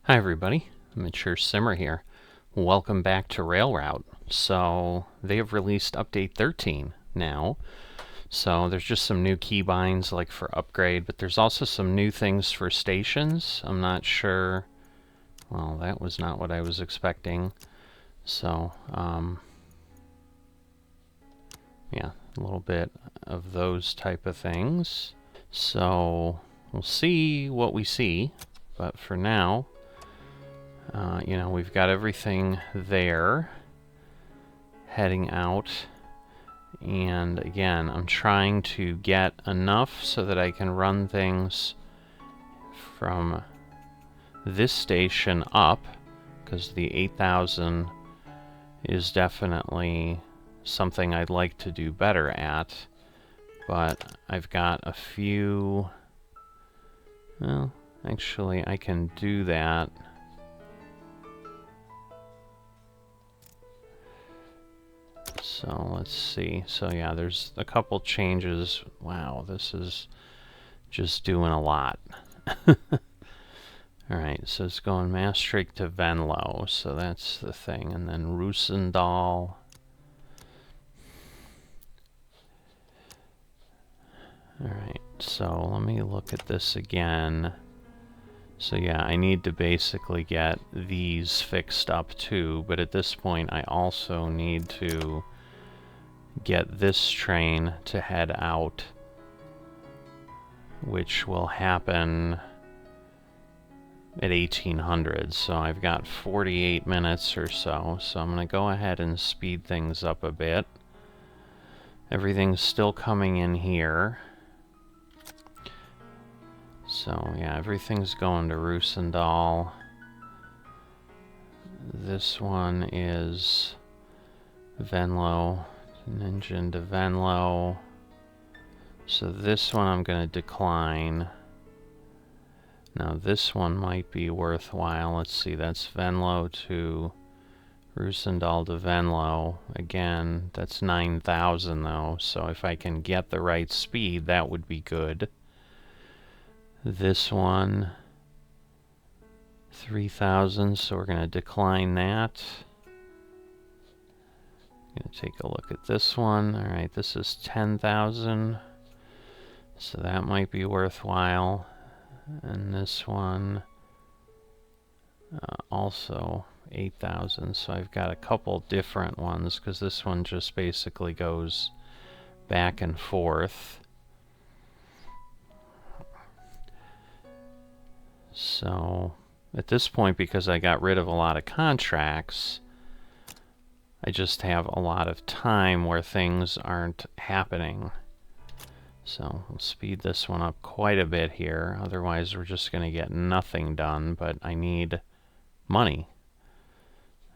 Hi everybody, Mature Simmer here. Welcome back to Railroute. So they have released update 13 now. So there's just some new keybinds like for upgrade, but there's also some new things for stations. I'm not sure. Well, that was not what I was expecting. So yeah, a little bit of those type of things. So we'll see what we see, but for now, we've got everything there heading out. And again, I'm trying to get enough so that I can run things from this station up, because the 8,000 is definitely something I'd like to do better at. But I've got a few... Well, actually, I can do that. So let's see. So yeah, there's a couple changes. Wow, this is just doing a lot. Alright, so it's going Maastricht to Venlo, so that's the thing. And then Roosendaal. Alright, so let me look at this again. So yeah, I need to basically get these fixed up too, but at this point I also need to get this train to head out, which will happen at 1800, so I've got 48 minutes or so, so I'm going to go ahead and speed things up a bit. Everything's still coming in here. So yeah, everything's going to Roosendaal. This one is Venlo, Ninja to Venlo. So this one I'm going to decline. Now this one might be worthwhile. Let's see, that's Venlo to Roosendaal to Venlo. Again, that's 9,000 though, so if I can get the right speed, that would be good. This one, 3,000, so we're going to decline that. I'm going to take a look at this one. Alright, this is 10,000, so that might be worthwhile. And this one, also 8,000, so I've got a couple different ones, because this one just basically goes back and forth. So at this point, because I got rid of a lot of contracts, I just have a lot of time where things aren't happening. So we'll speed this one up quite a bit here, otherwise we're just going to get nothing done, but I need money.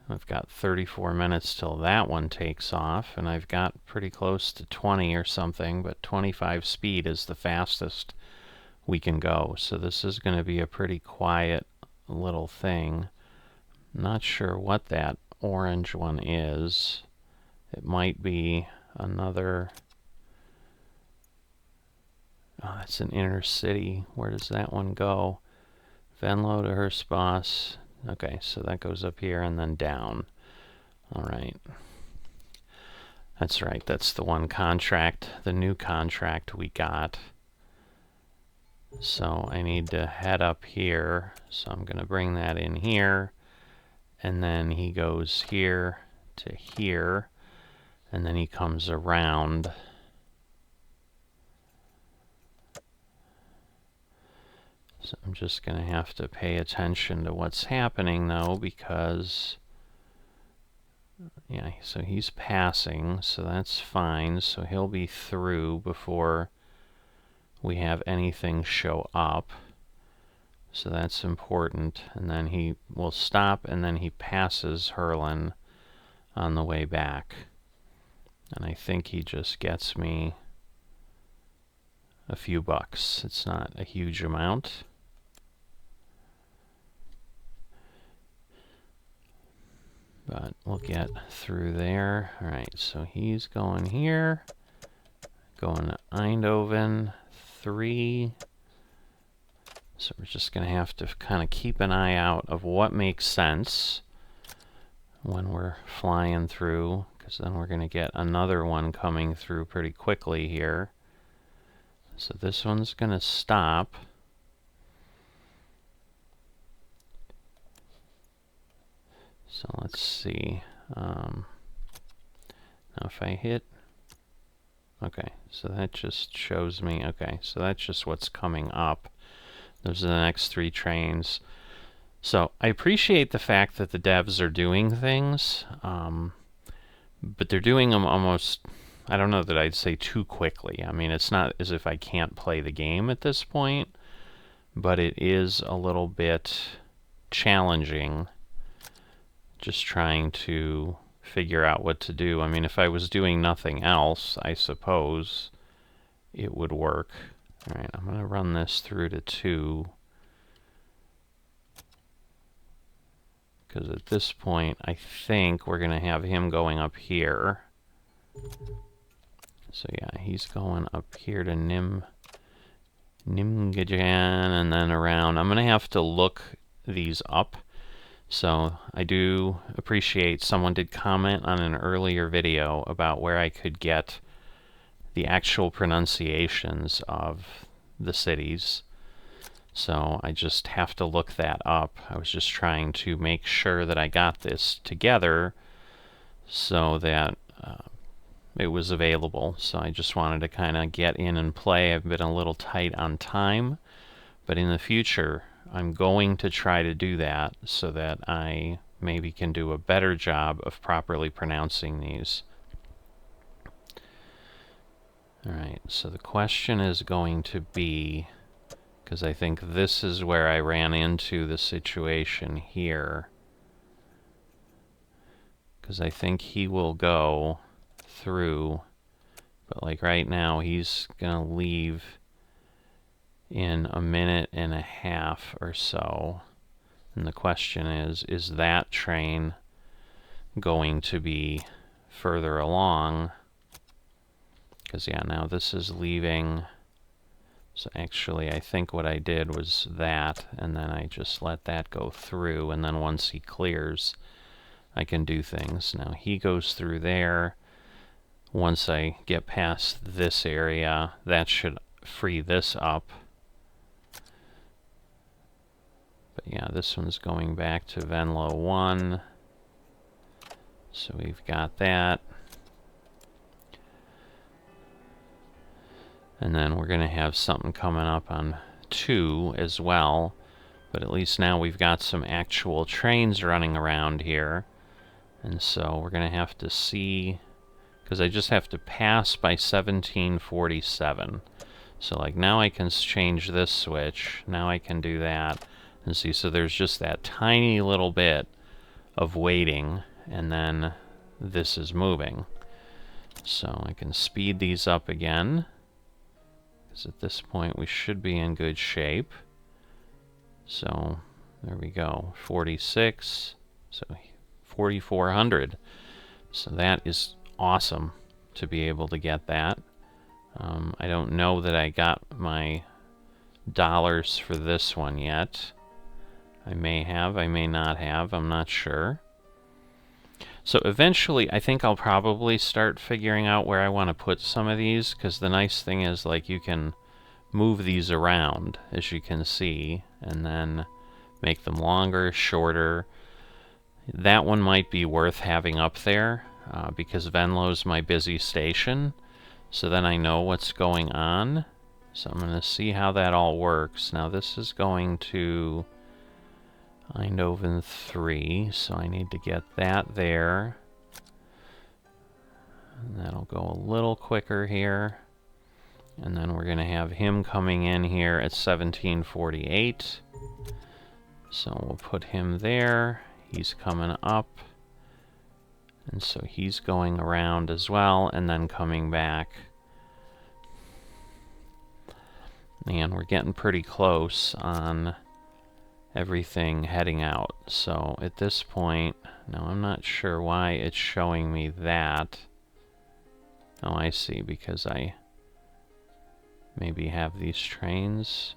I've got 34 minutes till that one takes off, and I've got pretty close to 20 or something, but 25 speed is the fastest we can go. So this is going to be a pretty quiet little thing. I'm not sure what that orange one is. It might be another... Oh, that's an inner city. Where does that one go? Venlo to Herspaas. Okay, so that goes up here and then down. Alright. That's right, that's the one contract, the new contract we got. So I need to head up here, so I'm going to bring that in here. And then he goes here to here, and then he comes around. So I'm just going to have to pay attention to what's happening though, because yeah, so he's passing, so that's fine. So he'll be through before we have anything show up. So that's important. And then he will stop, and then he passes Herlin on the way back. And I think he just gets me a few bucks. It's not a huge amount. But we'll get through there. Alright, so he's going here. Going to Eindhoven. 3. So we're just going to have to kind of keep an eye out of what makes sense when we're flying through, because then we're going to get another one coming through pretty quickly here. So this one's going to stop. So let's see. Now if I hit... Okay, so that just shows me... Okay, so that's just what's coming up. Those are the next 3 trains. So I appreciate the fact that the devs are doing things, but they're doing them almost... I don't know that I'd say too quickly. I mean, it's not as if I can't play the game at this point, but it is a little bit challenging just trying to figure out what to do. I mean, if I was doing nothing else, I suppose it would work. All right, I'm going to run this through to 2. Because at this point, I think we're going to have him going up here. So yeah, he's going up here to Nimgajan and then around. I'm going to have to look these up. So I do appreciate someone did comment on an earlier video about where I could get the actual pronunciations of the cities. So I just have to look that up. I was just trying to make sure that I got this together so that it was available. So I just wanted to kind of get in and play. I've been a little tight on time, but in the future I'm going to try to do that so that I maybe can do a better job of properly pronouncing these. Alright, so the question is going to be, because I think this is where I ran into the situation here, because I think he will go through, but like right now he's gonna leave in a minute and a half or so, and the question is that train going to be further along? Because yeah, now this is leaving. So actually I think what I did was that, and then I just let that go through, and then once he clears I can do things. Now he goes through there. Once I get past this area, that should free this up. But yeah, this one's going back to Venlo 1. So we've got that. And then we're going to have something coming up on 2 as well. But at least now we've got some actual trains running around here. And so we're going to have to see, because I just have to pass by 1747. So like now I can change this switch. Now I can do that. And see, so there's just that tiny little bit of waiting, and then this is moving. So I can speed these up again, because at this point we should be in good shape. So there we go, 46, so 4,400. So that is awesome to be able to get that. I don't know that I got my dollars for this one yet. I may have, I may not have, I'm not sure. So eventually I think I'll probably start figuring out where I want to put some of these, because the nice thing is like you can move these around, as you can see, and then make them longer, shorter. That one might be worth having up there, because Venlo's my busy station, so then I know what's going on. So I'm going to see how that all works. Now this is going to Eindhoven 3, so I need to get that there. And that'll go a little quicker here. And then we're going to have him coming in here at 1748. So we'll put him there. He's coming up. And so he's going around as well, and then coming back. And we're getting pretty close on everything heading out. So at this point, now I'm not sure why it's showing me that. Oh, I see, because I maybe have these trains.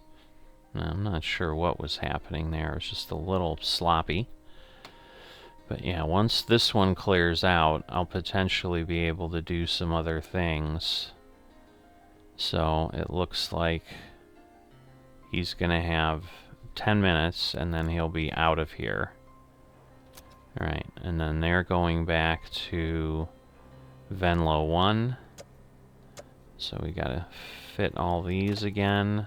I'm not sure what was happening there. It was just a little sloppy. But yeah, once this one clears out, I'll potentially be able to do some other things. So it looks like he's gonna have 10 minutes and then he'll be out of here. Alright, and then they're going back to Venlo 1. So we gotta fit all these again.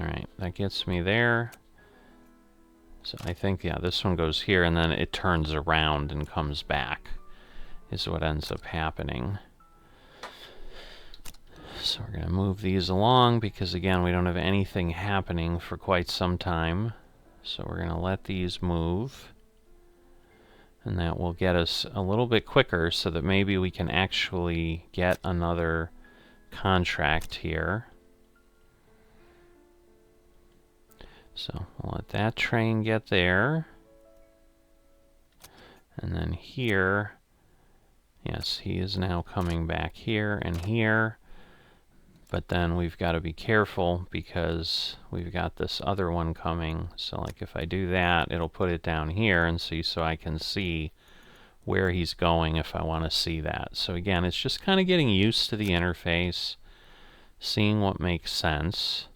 Alright, that gets me there. So I think, yeah, this one goes here, and then it turns around and comes back, is what ends up happening. So we're going to move these along, because again, we don't have anything happening for quite some time. So we're going to let these move. And that will get us a little bit quicker, so that maybe we can actually get another contract here. So we'll let that train get there. And then here, yes, he is now coming back here and here. But then we've got to be careful because we've got this other one coming. So like if I do that, it'll put it down here and see, so I can see where he's going if I want to see that. So again, it's just kind of getting used to the interface, seeing what makes sense.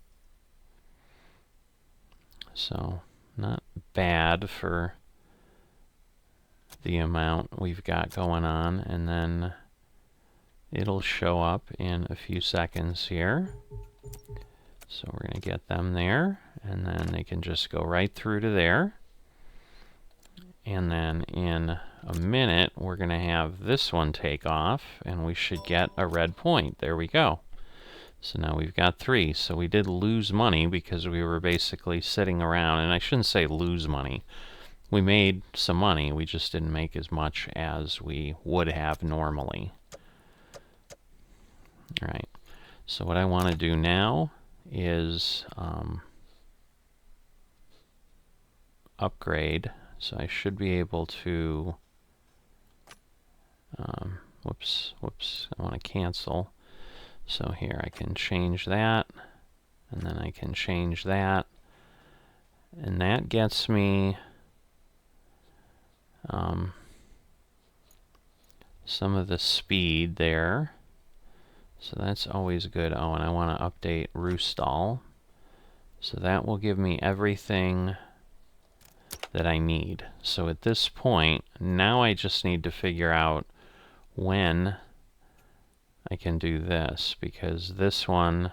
So, not bad for the amount we've got going on, and then it'll show up in a few seconds here. So we're going to get them there, and then they can just go right through to there. And then in a minute, we're going to have this one take off, and we should get a red point. There we go. So now we've got 3. So we did lose money because we were basically sitting around. And I shouldn't say lose money. We made some money. We just didn't make as much as we would have normally. All right. So what I want to do now is upgrade. So I should be able to... whoops. I want to cancel. So here I can change that, and then I can change that, and that gets me some of the speed there. So that's always good. Oh, and I want to update Roostall. So that will give me everything that I need. So at this point, now I just need to figure out when I can do this, because this one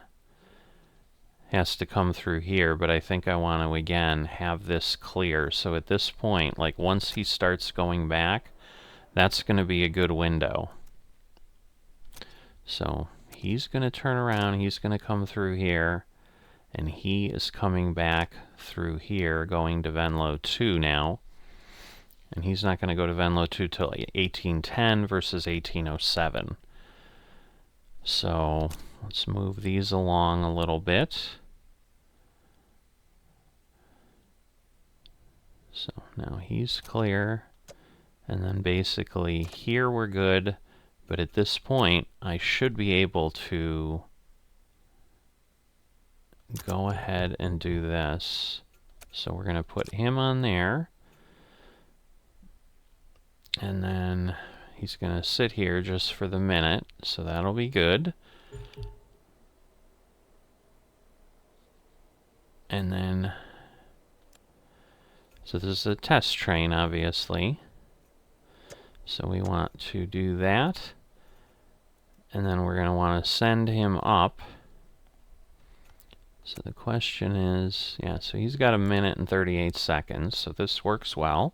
has to come through here, but I think I want to again have this clear. So at this point, like once he starts going back, that's going to be a good window. So he's going to turn around, he's going to come through here, and he is coming back through here, going to Venlo 2 now. And he's not going to go to Venlo 2 till 1810 versus 1807. So let's move these along a little bit. So now he's clear, and then basically here we're good, but at this point I should be able to go ahead and do this. So we're going to put him on there, and then he's going to sit here just for the minute, so that'll be good. And then, so this is a test train, obviously. So we want to do that. And then we're going to want to send him up. So the question is, yeah, so he's got 1 minute and 38 seconds, so this works well.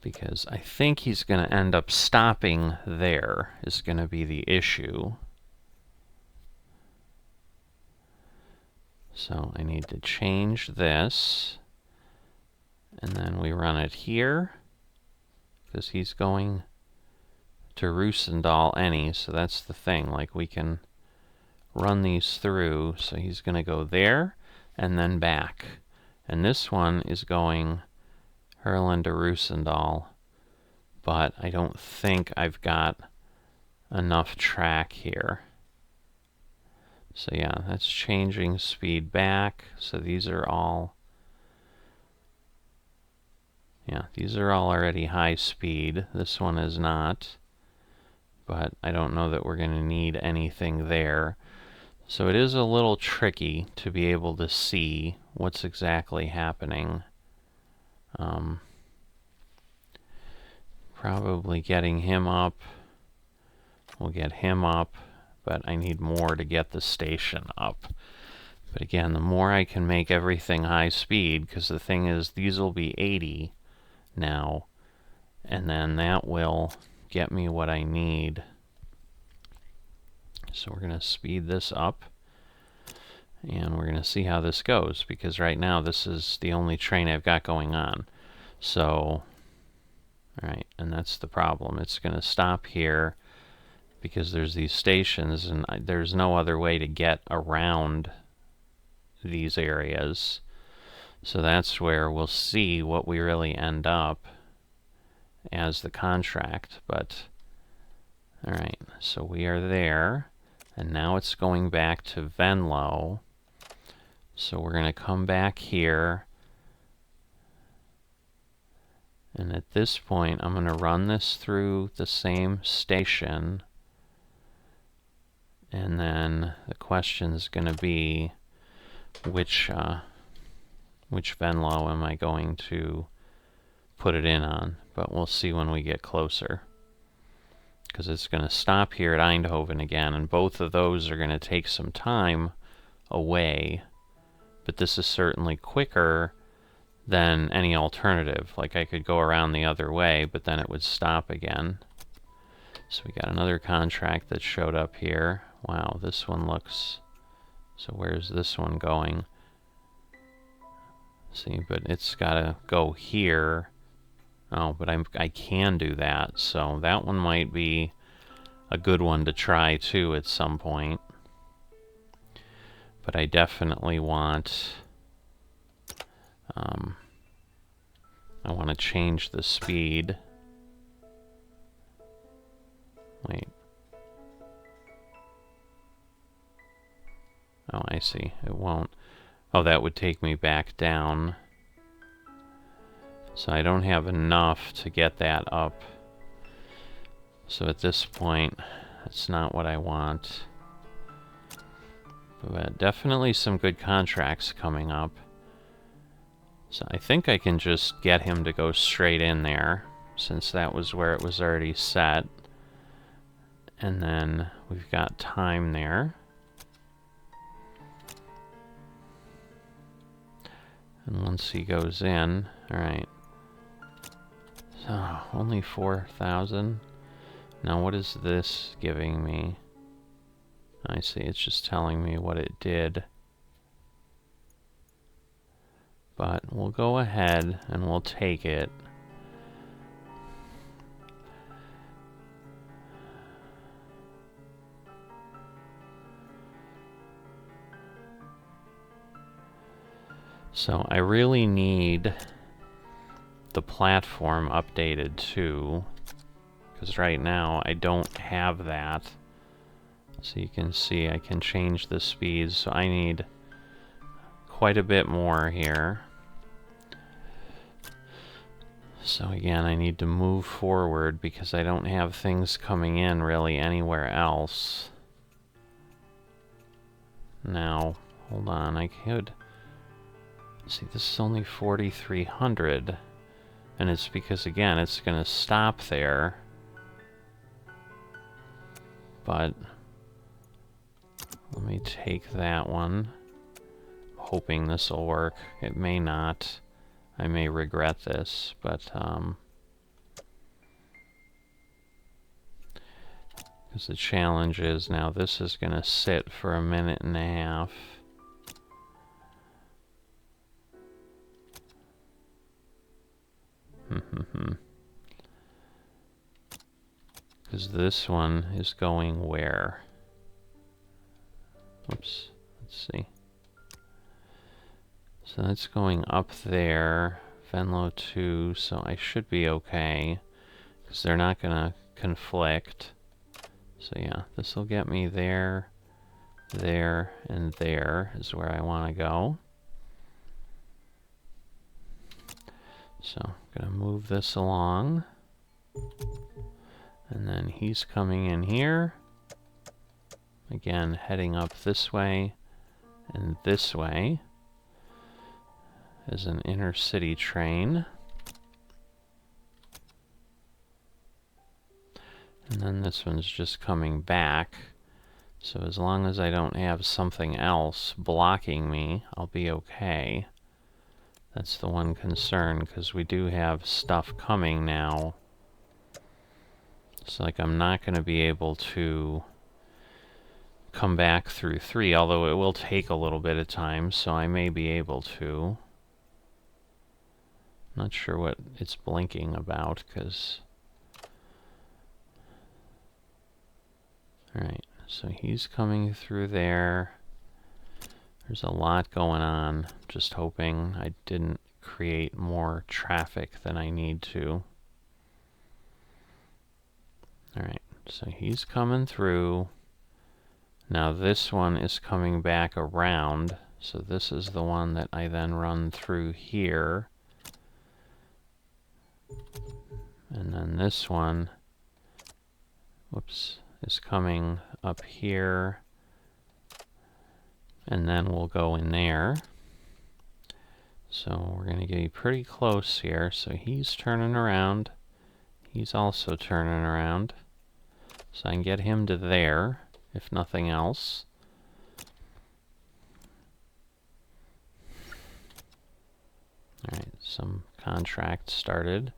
Because I think he's going to end up stopping there, is going to be the issue. So I need to change this, and then we run it here, because he's going to Roosendahl any, so that's the thing, like we can run these through. So he's going to go there, and then back. And this one is going Herland to Roosendahl. but I don't think I've got enough track here. So yeah, that's changing speed back. So these are all, yeah, these are all already high speed. This one is not, but I don't know that we're going to need anything there. So it is a little tricky to be able to see what's exactly happening. Probably getting him up. We'll get him up, but I need more to get the station up. But again, the more I can make everything high speed, because the thing is, these will be 80 now, and then that will get me what I need. So we're going to speed this up, and we're going to see how this goes, because right now this is the only train I've got going on. So, alright, and that's the problem. It's going to stop here because there's these stations, and there's no other way to get around these areas. So that's where we'll see what we really end up as the contract. But alright, so we are there, and now it's going back to Venlo. So we're going to come back here, and at this point I'm going to run this through the same station, and then the question is going to be which Venlo am I going to put it in on, but we'll see when we get closer, because it's going to stop here at Eindhoven again, and both of those are going to take some time away, but this is certainly quicker than any alternative. Like, I could go around the other way, but then it would stop again. So we got another contract that showed up here. Wow, this one looks... So where's this one going? See, but it's got to go here. Oh, but I can do that, so that one might be a good one to try too at some point. But I definitely want... I want to change the speed. Wait. Oh, I see. It won't. Oh, that would take me back down. So I don't have enough to get that up. So at this point, that's not what I want. But definitely some good contracts coming up. So I think I can just get him to go straight in there, since that was where it was already set. And then we've got time there. And once he goes in, alright. So, only 4,000. Now what is this giving me? I see, it's just telling me what it did. But we'll go ahead and we'll take it. So I really need the platform updated too, because right now I don't have that. So you can see I can change the speeds, so I need quite a bit more here. So again, I need to move forward because I don't have things coming in really anywhere else. Now, hold on, I could... See, this is only 4,300, and it's because, again, it's going to stop there. But let me take that one, hoping this will work. It may not. I may regret this, but because the challenge is now this is going to sit for a minute and a half. Because this one is going where? Oops, let's see. So that's going up there, Venlo 2, so I should be okay. because they're not going to conflict. So yeah, this will get me there, there, and there is where I want to go. So I'm going to move this along. And then he's coming in here. Again, heading up this way and this way as an inner city train. And then this one's just coming back. So as long as I don't have something else blocking me, I'll be okay. That's the one concern, because we do have stuff coming now. It's like I'm not going to be able to come back through 3, although it will take a little bit of time, so I may be able to. Not sure what it's blinking about, because... Alright, so he's coming through there. There's a lot going on. Just hoping I didn't create more traffic than I need to. Alright, so he's coming through. Now this one is coming back around. So this is the one that I then run through here. And then this one, whoops, is coming up here, and then we'll go in there. So we're going to get pretty close here. So he's turning around. He's also turning around. So I can get him to there, if nothing else. Alright, some contract started.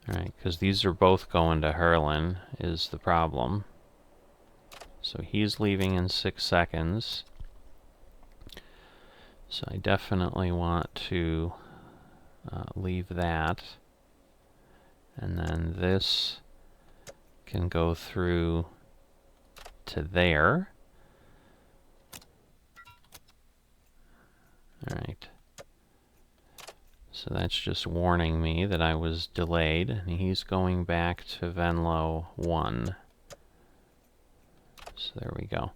Alright, because these are both going to Herlin is the problem. So he's leaving in 6 seconds. So I definitely want to leave that. And then this can go through to there. Alright. So that's just warning me that I was delayed, and he's going back to Venlo 1. So there we go.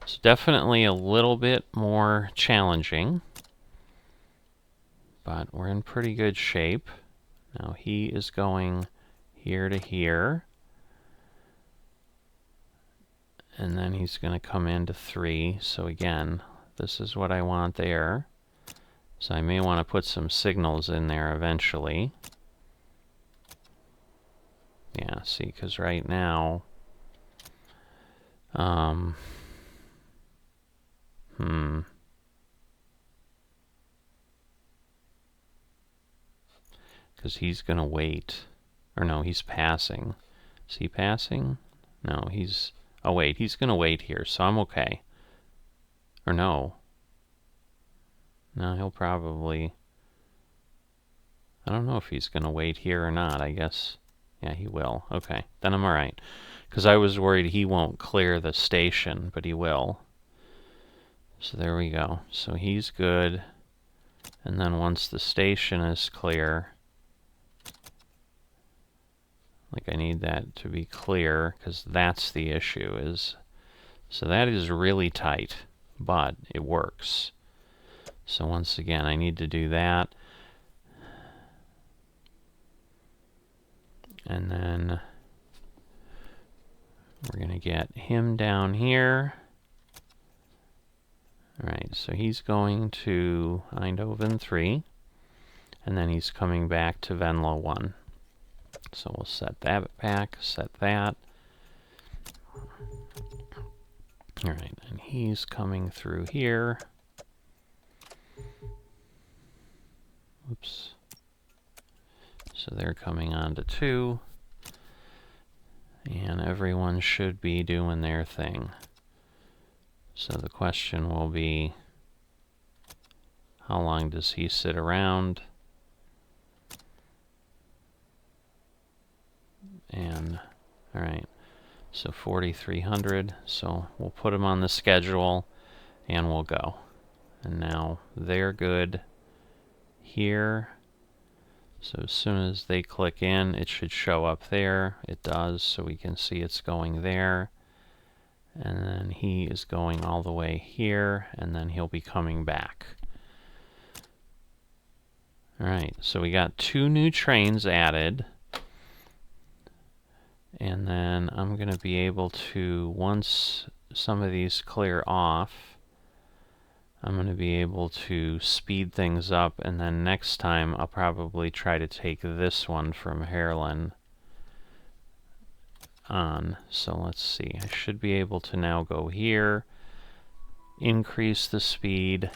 So definitely a little bit more challenging, but we're in pretty good shape. Now he is going here to here, and then he's going to come into 3. So again, this is what I want there. So I may want to put some signals in there eventually. Yeah, see, because right now... Because he's going to wait. Or no, he's passing. Is he passing? No, he's... Oh, wait, he's going to wait here, so I'm okay. Or no. No, he'll probably... I don't know if he's going to wait here or not, I guess. Yeah, he will. Okay, then I'm alright. Because I was worried he won't clear the station, but he will. So there we go. So he's good. And then once the station is clear... Like, I need that to be clear, because that's the issue, is... So that is really tight, but it works. So once again, I need to do that. And then we're going to get him down here. Alright, so he's going to Eindhoven 3. And then he's coming back to Venlo 1. So we'll set that back, set that. Alright, and he's coming through here. Oops. So they're coming on to 2. And everyone should be doing their thing. So the question will be, how long does he sit around? And, alright, so 4,300. So we'll put him on the schedule and we'll go. And now they're good here. So as soon as they click in, it should show up there. It does, so we can see it's going there. And then he is going all the way here, and then he'll be coming back. Alright, so we got 2 new trains added. And then I'm going to be able to, once some of these clear off, I'm going to be able to speed things up, and then next time I'll probably try to take this one from Haarlem on. So let's see, I should be able to now go here, increase the speed,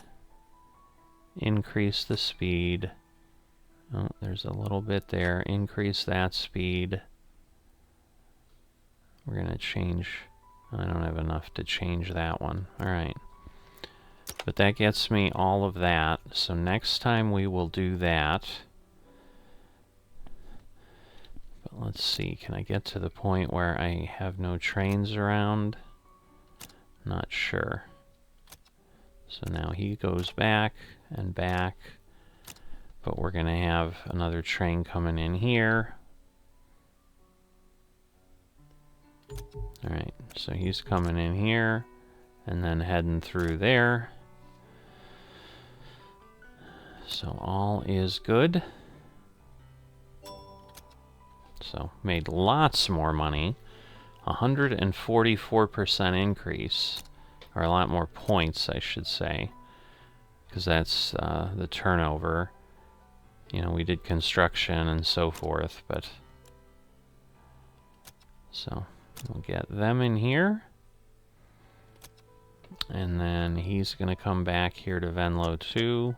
increase the speed. Oh, there's a little bit there, increase that speed. We're going to change, I don't have enough to change that one. Alright. But that gets me all of that. So next time we will do that. But let's see, can I get to the point where I have no trains around? Not sure. So now he goes back and back. But we're going to have another train coming in here. Alright, so he's coming in here and then heading through there. So all is good. So made lots more money. 144% increase. Or a lot more points, I should say. Because that's the turnover. You know, we did construction and so forth, but... So... we'll get them in here. And then he's going to come back here to Venlo 2.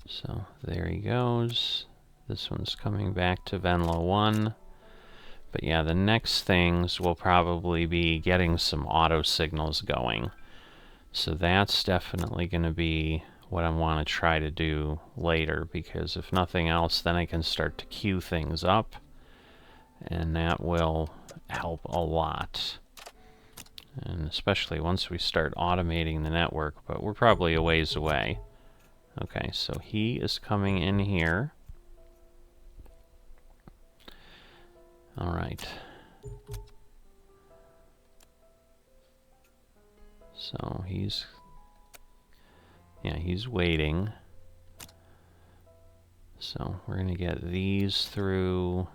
So there he goes. This one's coming back to Venlo 1. But yeah, the next things will probably be getting some auto signals going. So that's definitely going to be what I want to try to do later, because if nothing else, then I can start to queue things up, and that will help a lot. And especially once we start automating the network, but we're probably a ways away. Okay, so he is coming in here. Alright. So he's waiting. So we're going to get these through.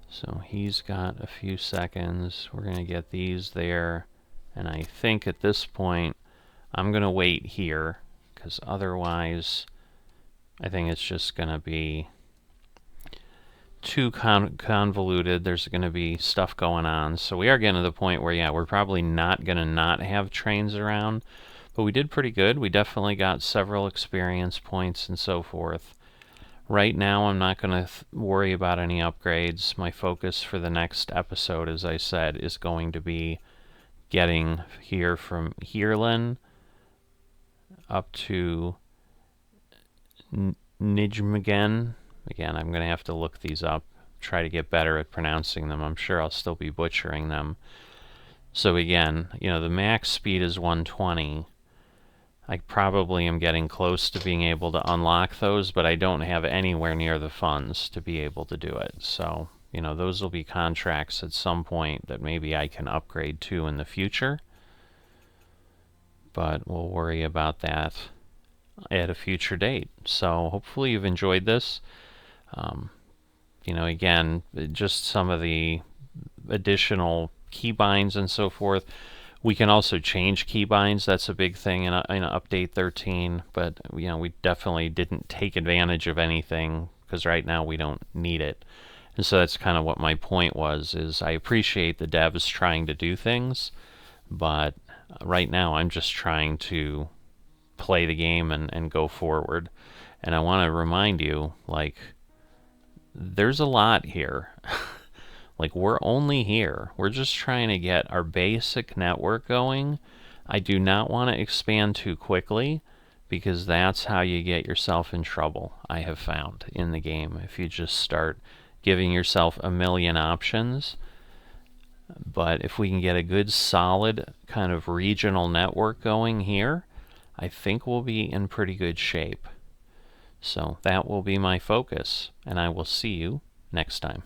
So he's got a few seconds. We're going to get these there. And I think at this point, I'm going to wait here, because otherwise, I think it's just going to be too convoluted. There's going to be stuff going on. So we are getting to the point where, yeah, we're probably not going to not have trains around. But we did pretty good. We definitely got several experience points and so forth. Right now, I'm not going to worry about any upgrades. My focus for the next episode, as I said, is going to be getting here from Haarlem up to Nijmegen. Again, I'm going to have to look these up, try to get better at pronouncing them. I'm sure I'll still be butchering them. So again, you know, the max speed is 120. I probably am getting close to being able to unlock those, but I don't have anywhere near the funds to be able to do it. So, you know, those will be contracts at some point that maybe I can upgrade to in the future. But we'll worry about that at a future date. So hopefully you've enjoyed this. You know, again, just some of the additional keybinds and so forth. We can also change keybinds. That's a big thing in update 13. But you know, we definitely didn't take advantage of anything because right now we don't need it. And so that's kind of what my point was. Is I appreciate the devs trying to do things, but right now I'm just trying to play the game and go forward. And I want to remind you, like, there's a lot here. Like, we're only here. We're just trying to get our basic network going. I do not want to expand too quickly, because that's how you get yourself in trouble, I have found, in the game. If you just start giving yourself a million options, But if we can get a good solid kind of regional network going here, I think we'll be in pretty good shape. So that will be my focus, and I will see you next time.